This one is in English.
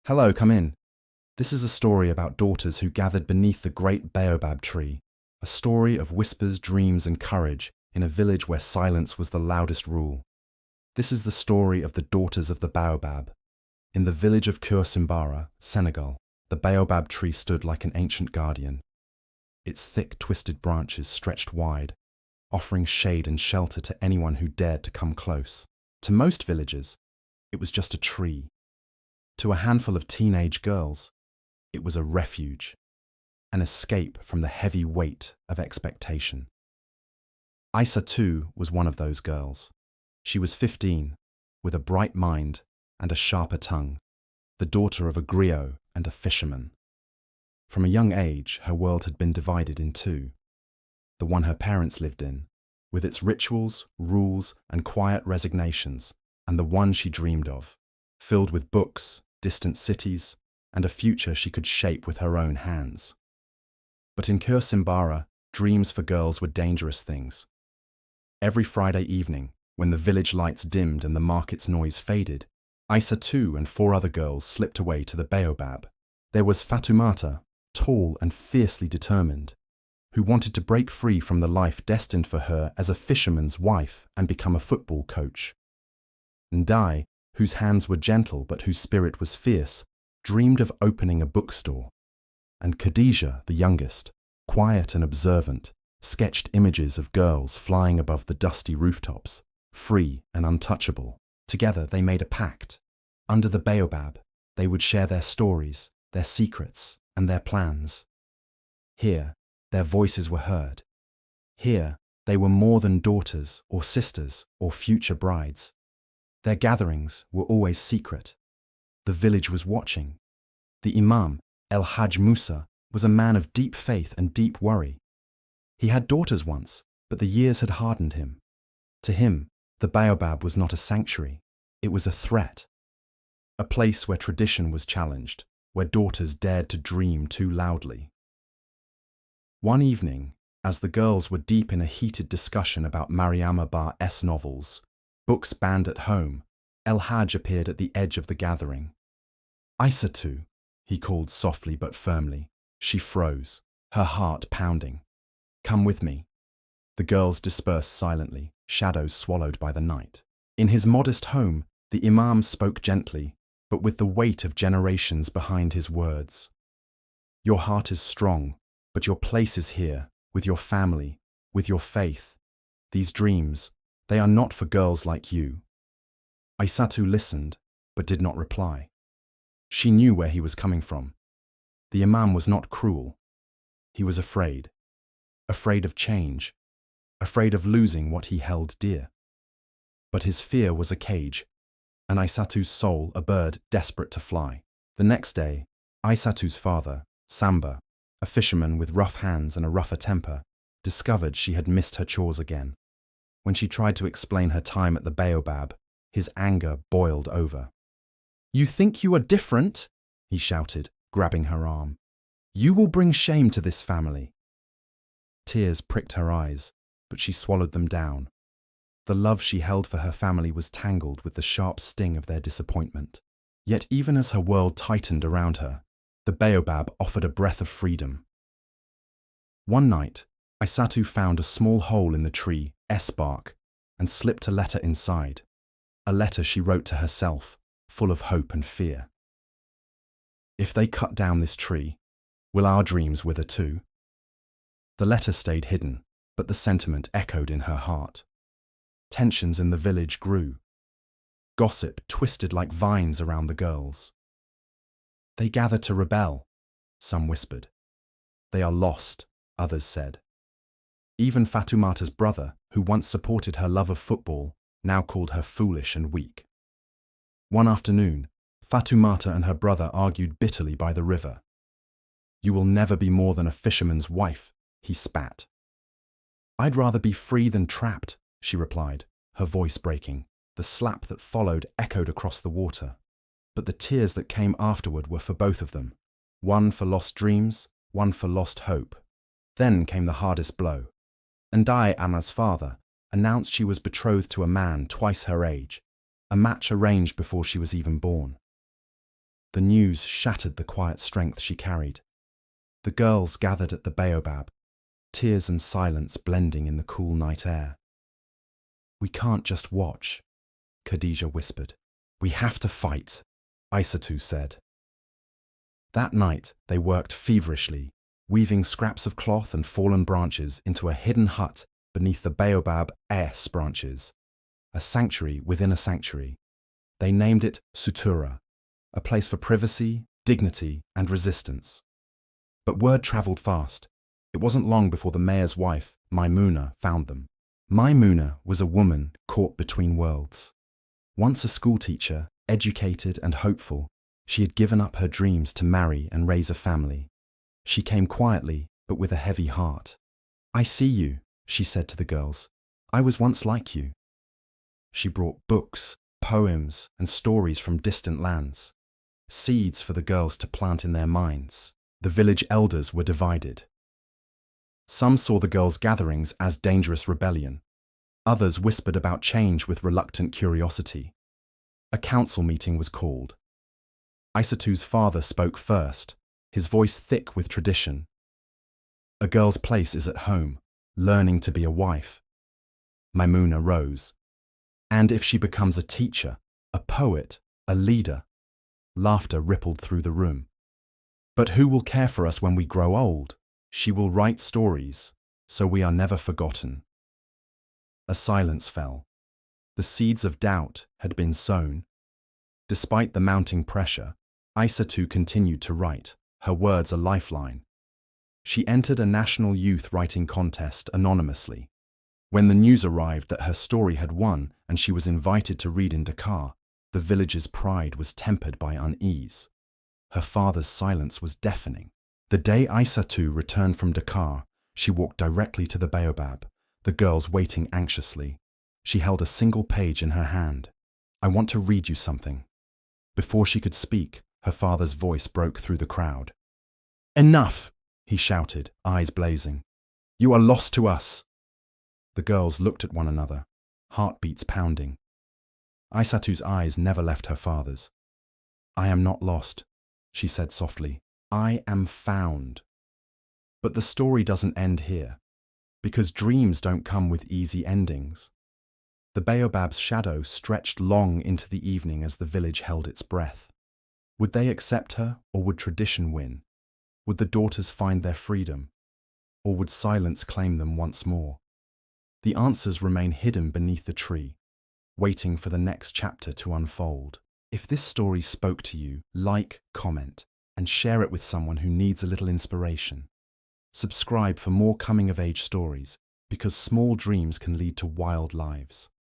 Hello, come in. This is a story about daughters who gathered beneath the great Baobab tree, a story of whispers, dreams, and courage in a village where silence was the loudest rule. This is the story of the daughters of the Baobab. In the village of Simbara, Senegal, the Baobab tree stood like an ancient guardian. Its thick, twisted branches stretched wide, offering shade and shelter to anyone who dared to come close. To most villagers, it was just a tree. To a handful of teenage girls, it was a refuge, an escape from the heavy weight of expectation. Isa, too, was one of those girls. She was 15, with a bright mind and a sharper tongue, the daughter of a griot and a fisherman. From a young age, her world had been divided in two. The one her parents lived in, with its rituals, rules, and quiet resignations, and the one she dreamed of, filled with books, distant cities, and a future she could shape with her own hands. But in Simbara, dreams for girls were dangerous things. Every Friday evening, when the village lights dimmed and the market's noise faded, Isa too and 4 other girls slipped away to the Baobab. There was Fatoumata, tall and fiercely determined, who wanted to break free from the life destined for her as a fisherman's wife and become a football coach. Ndai, whose hands were gentle but whose spirit was fierce, dreamed of opening a bookstore. And Khadija, the youngest, quiet and observant, sketched images of girls flying above the dusty rooftops, free and untouchable. Together they made a pact. Under the Baobab, they would share their stories, their secrets, and their plans. Here, their voices were heard. Here, they were more than daughters or sisters or future brides. Their gatherings were always secret. The village was watching. The Imam, El Hajj Musa, was a man of deep faith and deep worry. He had daughters once, but the years had hardened him. To him, the Baobab was not a sanctuary, it was a threat. A place where tradition was challenged, where daughters dared to dream too loudly. One evening, as the girls were deep in a heated discussion about Mariama Bar's novels, books banned at home, El Hajj appeared at the edge of the gathering. Isa too, he called softly but firmly. She froze, her heart pounding. Come with me. The girls dispersed silently, shadows swallowed by the night. In his modest home, the Imam spoke gently, but with the weight of generations behind his words. Your heart is strong, but your place is here, with your family, with your faith. These dreams, they are not for girls like you. Aisatu listened, but did not reply. She knew where he was coming from. The Imam was not cruel. He was afraid. Afraid of change. Afraid of losing what he held dear. But his fear was a cage, and Aisatu's soul a bird desperate to fly. The next day, Aisatu's father, Samba, a fisherman with rough hands and a rougher temper, discovered she had missed her chores again. When she tried to explain her time at the Baobab, his anger boiled over. You think you are different? He shouted, grabbing her arm. You will bring shame to this family. Tears pricked her eyes, but she swallowed them down. The love she held for her family was tangled with the sharp sting of their disappointment. Yet even as her world tightened around her, the Baobab offered a breath of freedom. One night, Aisatu found a small hole in the tree, bark, and slipped a letter inside. A letter she wrote to herself, full of hope and fear. If they cut down this tree, will our dreams wither too? The letter stayed hidden, but the sentiment echoed in her heart. Tensions in the village grew. Gossip twisted like vines around the girls. They gathered to rebel, some whispered. They are lost, others said. Even Fatoumata's brother, who once supported her love of football, now called her foolish and weak. One afternoon, Fatoumata and her brother argued bitterly by the river. You will never be more than a fisherman's wife, he spat. I'd rather be free than trapped, she replied, her voice breaking. The slap that followed echoed across the water. But the tears that came afterward were for both of them. One for lost dreams, one for lost hope. Then came the hardest blow. Ndai Anna's father announced she was betrothed to a man twice her age, a match arranged before she was even born. The news shattered the quiet strength she carried. The girls gathered at the Baobab, tears and silence blending in the cool night air. "We can't just watch," Khadija whispered. "We have to fight," Aissatou said. That night, they worked feverishly, weaving scraps of cloth and fallen branches into a hidden hut beneath the Baobab branches, a sanctuary within a sanctuary. They named it Sutura, a place for privacy, dignity, and resistance. But word travelled fast. It wasn't long before the mayor's wife, Maimouna, found them. Maimouna was a woman caught between worlds. Once a schoolteacher, educated and hopeful, she had given up her dreams to marry and raise a family. She came quietly, but with a heavy heart. "I see you," she said to the girls. "I was once like you." She brought books, poems, and stories from distant lands, seeds for the girls to plant in their minds. The village elders were divided. Some saw the girls' gatherings as dangerous rebellion. Others whispered about change with reluctant curiosity. A council meeting was called. Aissatou's father spoke first, his voice thick with tradition. "A girl's place is at home, learning to be a wife." Maimouna rose. "And if she becomes a teacher, a poet, a leader?" Laughter rippled through the room. "But who will care for us when we grow old? She will write stories, so we are never forgotten." A silence fell. The seeds of doubt had been sown. Despite the mounting pressure, Aissatou continued to write, her words a lifeline. She entered a national youth writing contest anonymously. When the news arrived that her story had won and she was invited to read in Dakar, the village's pride was tempered by unease. Her father's silence was deafening. The day Aissatou returned from Dakar, she walked directly to the Baobab, the girls waiting anxiously. She held a single page in her hand. "I want to read you something." Before she could speak, her father's voice broke through the crowd. "Enough!" he shouted, eyes blazing. "You are lost to us." The girls looked at one another, heartbeats pounding. Aissatou's eyes never left her father's. "I am not lost," she said softly. "I am found." But the story doesn't end here, because dreams don't come with easy endings. The Baobab's shadow stretched long into the evening as the village held its breath. Would they accept her, or would tradition win? Would the daughters find their freedom, or would silence claim them once more? The answers remain hidden beneath the tree, waiting for the next chapter to unfold. If this story spoke to you, like, comment, and share it with someone who needs a little inspiration. Subscribe for more coming-of-age stories, because small dreams can lead to wild lives.